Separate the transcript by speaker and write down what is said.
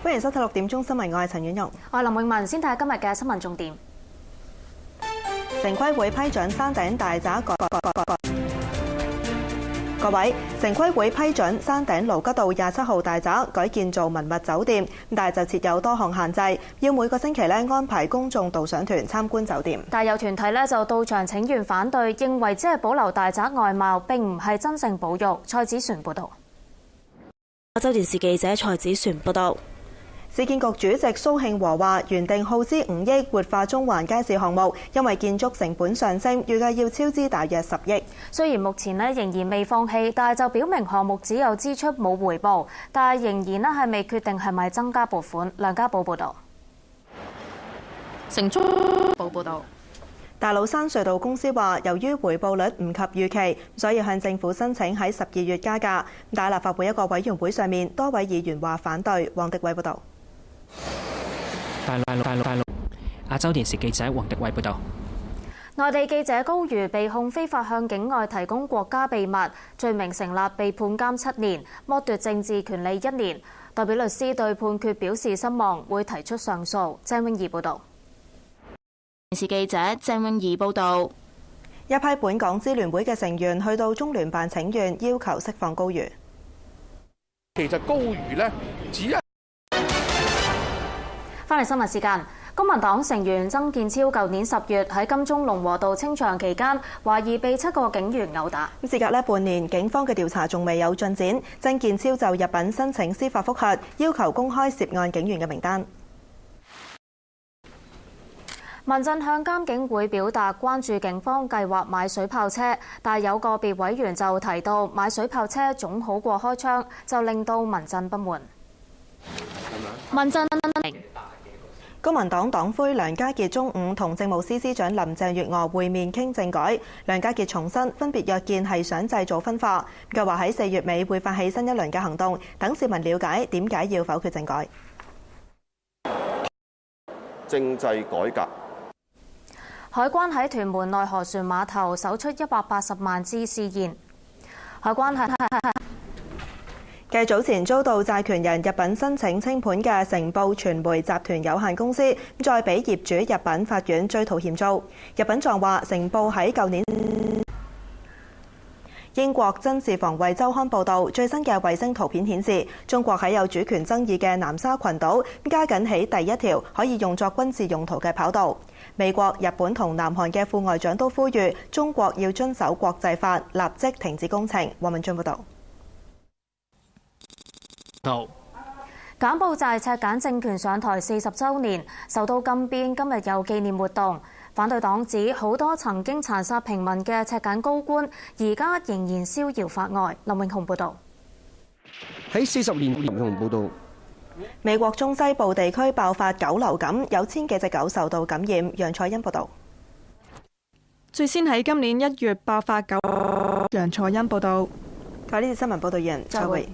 Speaker 1: 歡迎收睇6點鐘新聞，我係陳婉容。
Speaker 2: 我係林永文，先睇下今日嘅新聞重點。
Speaker 1: 城規會批准山頂大宅各位，城規會批准山頂盧吉道27號大宅改建做文物酒店，但係就設有多項限制，要每個星期安排公眾導賞團參觀酒店。
Speaker 2: 但有團體就到場請願反對，認為只係保留大宅外貌，並唔係真正保育。蔡子璇報導。
Speaker 3: 亞洲電視記者蔡子璇報導。
Speaker 1: 市建局主席蘇慶和話，原定耗資5億活化中環街市項目，因為建築成本上升，預計要超支大約10億。
Speaker 2: 雖然目前仍然未放棄，但係就表明項目只有支出冇回報，但係仍然係未決定係咪增加撥款。梁家寶報導。
Speaker 4: 城中報報導。
Speaker 1: 大老山隧道公司話，由於回報率唔及預期，所以向政府申請喺12月加價。但立法會一個委員會上面，多位議員話反對。黃迪偉報導。
Speaker 5: 大陸亞洲電視記者黃迪偉報導。
Speaker 2: 內地記者高瑜被控非法向境外提供國家秘密，罪名成立，被判監7年，剝奪政治權利1年。代表律師對判決表示失望，會提出上訴。鄭永儀報導。
Speaker 4: 電視記者鄭永儀報導。
Speaker 1: 一批本港支聯會嘅成員去到中聯辦請願，要求釋放高瑜。
Speaker 6: 其實高瑜呢，只係
Speaker 2: 翻嚟新聞時間，公民黨成員曾健超舊年10月喺金鐘龍和道清場期間，懷疑被7個警員毆打。事隔半年，警方嘅調查仲未有進展。曾健超就入稟申請司法覆核，要求公開涉案警員嘅名單。民陣向監警會表達關注警方計劃買水炮車，但有個別委員就提到買水炮車總好過開槍，就令到民陣不滿。民陣公民黨黨魁梁家傑中午同政務司司長林鄭月娥會面傾政改，梁家傑重申分別約見係想製造分化，佢話喺4月尾會發起新一輪嘅行動，等市民了解點解要否決政改。
Speaker 7: 政制改革。
Speaker 2: 海關喺屯門內河船碼頭搜出180萬支試驗。海關繼早前遭到債權人入稟申請清盤嘅成報傳媒集團有限公司，再俾業主入稟法院追討欠租。入稟狀話，成報喺舊年英國真視防衛週刊報導，最新嘅衛星圖片顯示，中國喺有主權爭議嘅南沙群島加緊起第一條可以用作軍事用途嘅跑道。美國、日本同南韓嘅副外長都呼籲中國要遵守國際法，立即停止工程。黃文俊報導。柬埔寨赤柬政權上台40週年，首都金邊今日有紀念活動。反對黨指好多曾經殘殺平民嘅赤柬高官，而家仍然逍遙法外。林永雄報導。
Speaker 8: 喺40年，林永雄報導。
Speaker 1: 美國中西部地區爆發狗流感，有1000幾隻狗受到感染。楊彩欣報導。
Speaker 9: 最先喺今年1月爆發狗。楊彩欣報導。
Speaker 1: 呢次新聞報導員，再會。